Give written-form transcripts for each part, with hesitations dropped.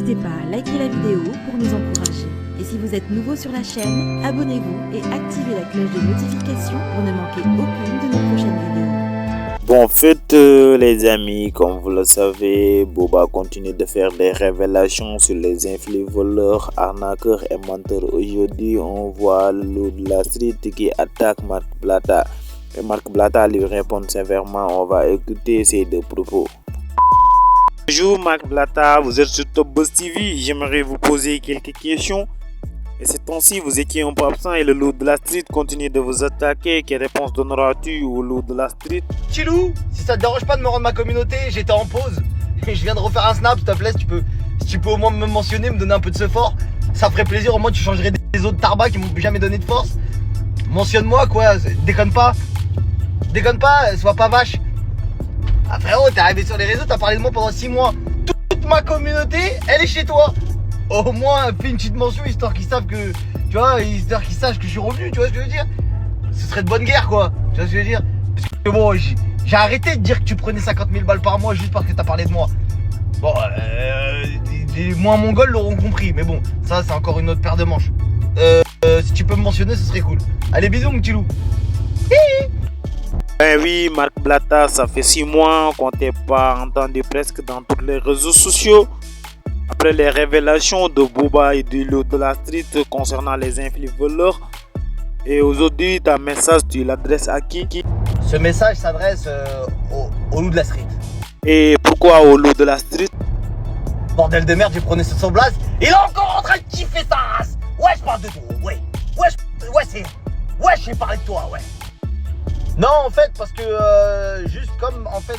N'hésitez pas à liker la vidéo pour nous encourager. Et si vous êtes nouveau sur la chaîne, abonnez-vous et activez la cloche de notification pour ne manquer aucune de nos prochaines vidéos. Bon, en fait, les amis, comme vous le savez, Booba continue de faire des révélations sur les influx voleurs, arnaqueurs et menteurs. Aujourd'hui, on voit Lou de la Street qui attaque Marc Blatta. Et Marc Blatta lui répond sévèrement. On va écouter ces deux propos. Bonjour Marc Blatta, vous êtes sur Top Buzz TV. J'aimerais vous poser quelques questions. Et ces temps-ci, vous étiez un peu absent et le loup de la street continue de vous attaquer. Quelle réponse donneras-tu au loup de la street? Chilou, si ça te dérange pas de me rendre ma communauté, j'étais en pause. Et je viens de refaire un snap, s'il te plaît, si tu peux au moins me mentionner, me donner un peu de ce fort. Ça ferait plaisir, au moins tu changerais des autres tarbas qui m'ont jamais donné de force. Mentionne-moi quoi, déconne pas. Déconne pas, sois pas vache. Ah frérot, t'es arrivé sur les réseaux, t'as parlé de moi pendant 6 mois. Toute ma communauté, elle est chez toi. Au moins, fais une petite mention histoire qu'ils savent que. Tu vois, histoire qu'ils sachent que je suis revenu, tu vois ce que je veux dire? Ce serait de bonne guerre quoi, tu vois ce que je veux dire? Parce que bon, j'ai arrêté de dire que tu prenais 50 000 balles par mois juste parce que t'as parlé de moi. Bon, les moins mongols l'auront compris, mais bon, ça c'est encore une autre paire de manches. Si tu peux me mentionner, ce serait cool. Allez, bisous mon petit loup. Eh oui, Marc Blatta, ça fait 6 mois qu'on t'est pas entendu presque dans tous les réseaux sociaux. Après les révélations de Booba et du loup de la street concernant les influx voleurs. Et aujourd'hui, ta message, tu l'adresses à qui? Ce message s'adresse au loup de la street. Et pourquoi au loup de la street? Bordel de merde, j'ai prenais sur son blase. Il est encore en train de kiffer sa race. Ouais, je parle de toi, ouais. Ouais, j'ai parlé de toi, ouais. Non, en fait, parce que juste comme en fait.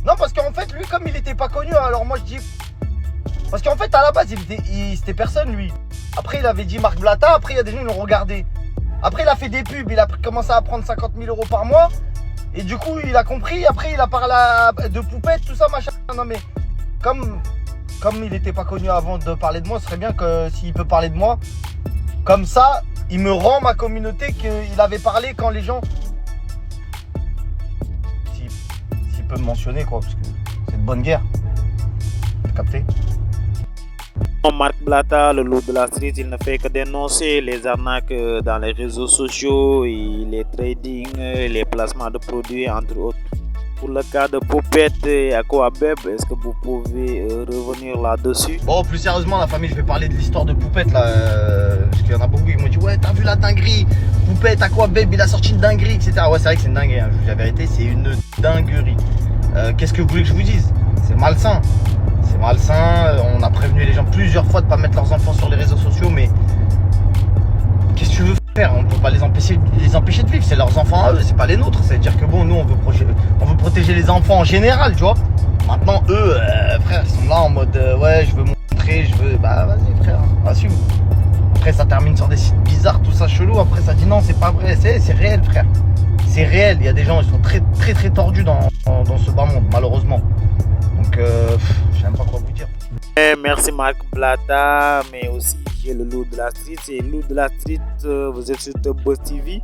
Non, parce qu'en fait, lui, comme il était pas connu, alors moi je dis. Parce qu'en fait, à la base, c'était personne, lui. Après, il avait dit Marc Blatta. Après, il y a des gens qui l'ont regardé. Après, il a fait des pubs. Il a commencé à prendre 50 000 € par mois. Et du coup, il a compris. Après, il a parlé de poupettes, tout ça, machin. Non, mais comme il n'était pas connu avant de parler de moi, ce serait bien que s'il peut parler de moi. Comme ça, il me rend ma communauté qu'il avait parlé quand les gens. S'il peut me mentionner, quoi. Parce que c'est de bonne guerre. T'as capté? Marc Blatta, le loup de la street, il ne fait que dénoncer les arnaques dans les réseaux sociaux, et les trading, les placements de produits, entre autres. Pour le cas de Poupette et Aquabeb, est-ce que vous pouvez revenir là-dessus? Bon, plus sérieusement, la famille, je vais parler de l'histoire de Poupette là. Parce qu'il y en a beaucoup qui m'ont dit, ouais, t'as vu la dinguerie? Poupette, Aquabeb, il a sorti une dinguerie, etc. Ouais, c'est vrai que c'est une dinguerie, hein. Je vous dis la vérité, c'est une dinguerie. Qu'est-ce que vous voulez que je vous dise? C'est malsain. C'est malsain, on a prévenu les gens plusieurs fois de ne pas mettre leurs enfants sur les réseaux sociaux, mais qu'est-ce que tu veux faire? On ne peut pas les empêcher de vivre, c'est leurs enfants à eux, c'est pas les nôtres. C'est-à-dire que bon, nous on veut protéger les enfants en général, tu vois. Maintenant eux, frère, ils sont là en mode ouais, je veux montrer, bah vas-y frère, assume. Après ça termine sur des sites bizarres, tout ça chelou, après ça dit non, c'est pas vrai, c'est réel frère. C'est réel, il y a des gens, ils sont très tordus dans ce bas monde, malheureusement. Donc, je sais même pas quoi vous dire. Merci Marc Blatta, mais aussi j'ai le loup de la street. Et loup de la street, vous êtes sur Top Buzz TV.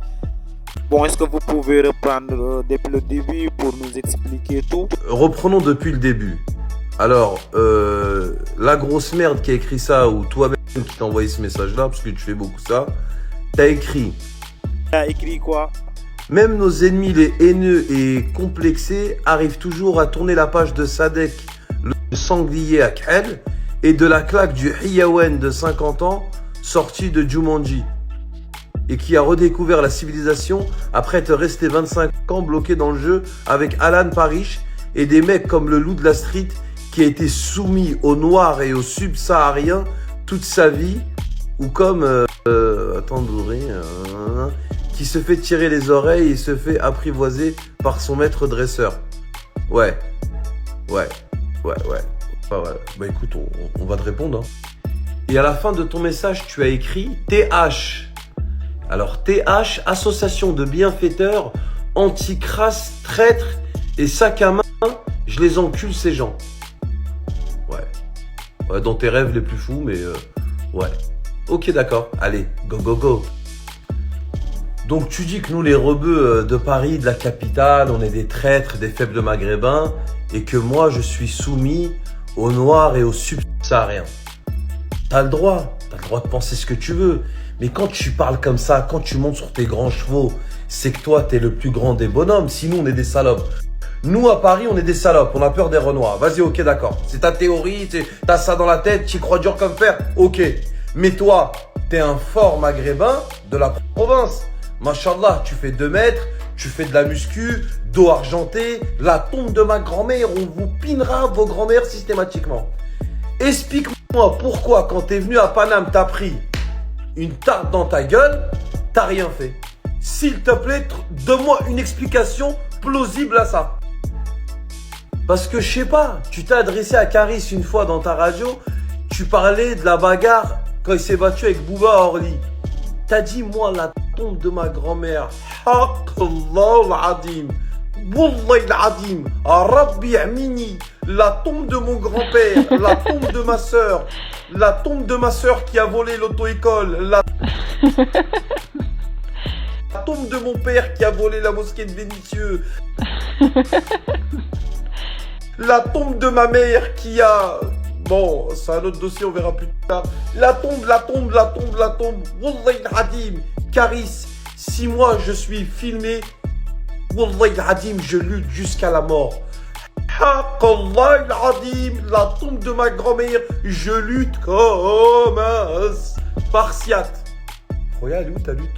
Bon, est-ce que vous pouvez reprendre depuis le début pour nous expliquer tout? Reprenons depuis le début. Alors, la grosse merde qui a écrit ça, ou toi-même qui t'a envoyé ce message-là, parce que tu fais beaucoup ça, t'as écrit. T'as écrit quoi? Même nos ennemis, les haineux et complexés, arrivent toujours à tourner la page de Sadek, le sanglier à Khel, et de la claque du Hiyawen de 50 ans, sorti de Jumanji, et qui a redécouvert la civilisation après être resté 25 ans bloqué dans le jeu avec Alan Parrish et des mecs comme le loup de la street qui a été soumis aux noirs et aux subsahariens toute sa vie, ou comme qui se fait tirer les oreilles et se fait apprivoiser par son maître dresseur. Ouais. Bah écoute, on va te répondre. Hein. Et à la fin de ton message, tu as écrit TH. Alors TH, association de bienfaiteurs, anti-crasse, traîtres et sac à main, je les encule ces gens. Ouais, dans tes rêves les plus fous, mais ouais. Ok, d'accord, allez, go. Donc tu dis que nous les rebeux de Paris, de la capitale, on est des traîtres, des faibles maghrébins, et que moi je suis soumis aux noirs et aux subsahariens ça à rien. T'as le droit de penser ce que tu veux. Mais quand tu parles comme ça, quand tu montes sur tes grands chevaux, c'est que toi, t'es le plus grand des bonhommes. Sinon, on est des salopes. Nous, à Paris, on est des salopes. On a peur des Renois. Vas-y, ok, d'accord. C'est ta théorie, t'as ça dans la tête, tu crois dur comme fer. Ok. Mais toi, t'es un fort maghrébin de la province. Machallah, tu fais 2 mètres, tu fais de la muscu, dos argenté, la tombe de ma grand-mère, on vous pinera vos grand-mères systématiquement. Explique-moi pourquoi, quand t'es venu à Paname, t'as pris une tarte dans ta gueule, t'as rien fait. S'il te plaît, donne-moi une explication plausible à ça. Parce que je sais pas, tu t'es adressé à Caris une fois dans ta radio, tu parlais de la bagarre quand il s'est battu avec Bouba à Orly. T'as dit, moi, la tombe de ma grand-mère, Haqallah al-Adim, Wallah al-Adim, Rabbi Amini, la tombe de mon grand-père, la tombe de ma soeur, la tombe de ma soeur qui a volé l'auto-école, la tombe de mon père qui a volé la mosquée de Vénitieux, la tombe de ma mère qui a... Bon, c'est un autre dossier, on verra plus tard. La tombe. Wallah al-Adim. Caris, si moi je suis filmé, Wallah al-Adim, je lutte jusqu'à la mort. Haqallah al-Adim, la tombe de ma grand-mère, je lutte comme un spartiate. Royal, où ta lutte?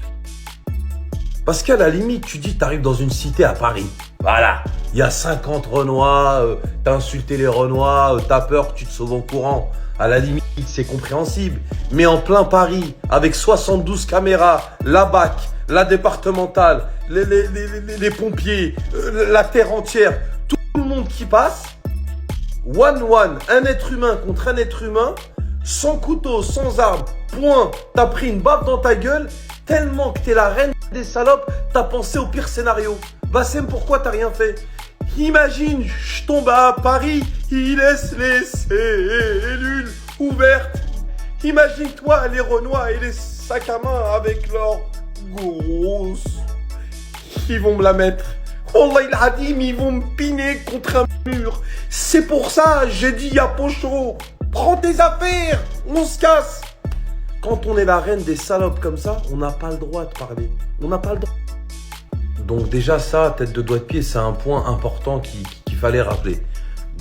Parce qu'à la limite, tu dis, t'arrives dans une cité à Paris. Voilà, il y a 50 Renois, t'as insulté les Renois, t'as peur que tu te sauves en courant. À la limite, c'est compréhensible. Mais en plein Paris, avec 72 caméras, la BAC, la départementale, les pompiers, la terre entière, tout le monde qui passe, one, un être humain contre un être humain, sans couteau, sans arme, point, t'as pris une baffe dans ta gueule, tellement que t'es la reine des salopes, t'as pensé au pire scénario. Bassem, pourquoi t'as rien fait? Imagine, je tombe à Paris, il laisse les cellules ouvertes. Imagine-toi les Renois et les sacs à main avec leurs grosses. Ils vont me la mettre. Wallah il-Adim, ils vont me piner contre un mur. C'est pour ça, j'ai dit à Pocho, prends tes affaires, on se casse. Quand on est la reine des salopes comme ça, on n'a pas le droit de parler. On n'a pas le droit. Donc déjà ça, tête de doigt de pied, c'est un point important qu'il fallait rappeler.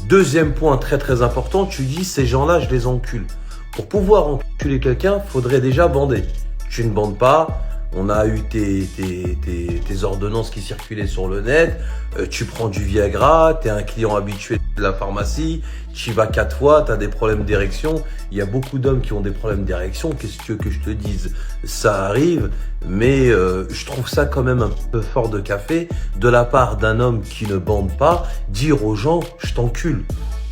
Deuxième point très important, tu dis ces gens-là, je les encule. Pour pouvoir enculer quelqu'un, faudrait déjà bander. Tu ne bandes pas, on a eu tes ordonnances qui circulaient sur le net, tu prends du Viagra, tu es un client habitué de la pharmacie, tu y vas 4 fois, tu as des problèmes d'érection. Il y a beaucoup d'hommes qui ont des problèmes d'érection, qu'est-ce que tu veux que je te dise? Ça arrive, mais je trouve ça quand même un peu fort de café de la part d'un homme qui ne bande pas, dire aux gens « je t'encule ».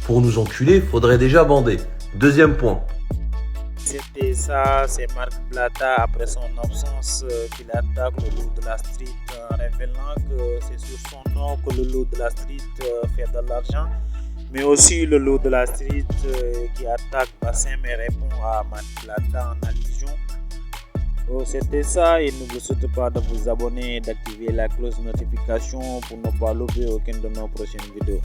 Pour nous enculer, il faudrait déjà bander. Deuxième point. C'était ça, c'est Marc Blatta après son absence qu'il attaque le loup de la street en révélant que c'est sur son nom que le loup de la street fait de l'argent, mais aussi le loup de la street qui attaque Bassem et répond à Marc Blatta en allusion. C'était ça, et n'oubliez surtout pas de vous abonner et d'activer la cloche de notification pour ne pas louper aucune de nos prochaines vidéos.